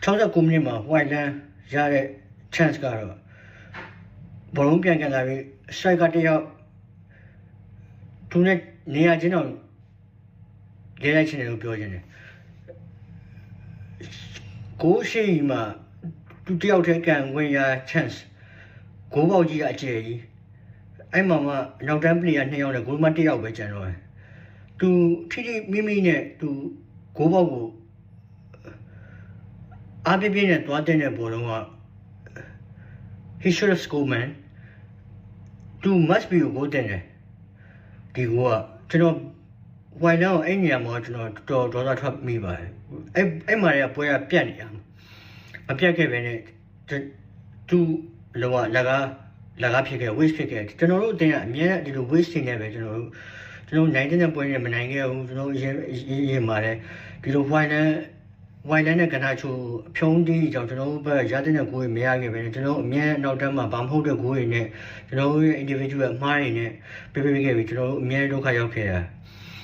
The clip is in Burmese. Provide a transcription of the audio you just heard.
69 minutesမှာ white land ရတဲ့ chance ကတော့ဘောလုံးပြန်ကန်လာပြီး striker တစ်ယောက်သူနဲ့နေရာချင်းတော့လဲလိုက်ချင်တယ်လို့ပြောချင်တယ်ကိုရှိမှာသူတယောက်တည်းကန်ဝင်ရ chance ဂိုးပေါက်ကြီးကအကျယ်ကြီးအဲ့မှာမှနောက်တန်း player 2ယောက်နဲ့ဂိုးမ1ယောက်ပဲကျန်တော့တယ်သူထိထိမိမိနဲ့သူဂိုးပေါက်ကိုအားပြပြနဲ့တွားတဲ့ဘောလုံးက he should have scored man သူ must be ကိုတင်တယ်ဒီကိုကကျွန်တော်ဝိုင်လောင်းအဲ့နေရာမှာကျွန်တော်ဒေါသထွက်မိပါတယ်အဲ့မှာလည်းပွဲကပြတ်နေရမပြတ်ခဲ့ပဲနဲ့သူလောကလကားဖြစ်ခဲ့ waste ဖြစ်ခဲ့ကျွန်တော်တို့အတင်းကအများကြီးဒီလို waste နေပဲကျွန်တော်နိုင်တဲ့ပွဲနဲ့မနိုင်ခဲ့ဘူးကျွန်တော်ရေးမှာလည်းဒီလိုဝိုင်လန်းနဲ့ကနာချိုအဖြုံးတီးကြောင့်ကျွန်တော်တို့ဘက်ရတဲ့ကိုယ်မရခဲ့ပဲနဲ့ကျွန်တော်အမြဲနောက်တန်းမှာဘာမဟုတ်တဲ့ကိုယ်တွေနဲ့ကျွန်တော်ရဲ့ individual အမှားတွေနဲ့ပြခဲ့ပြီးကျွန်တော်တို့အမြဲဒုက္ခရောက်ခဲ့တာ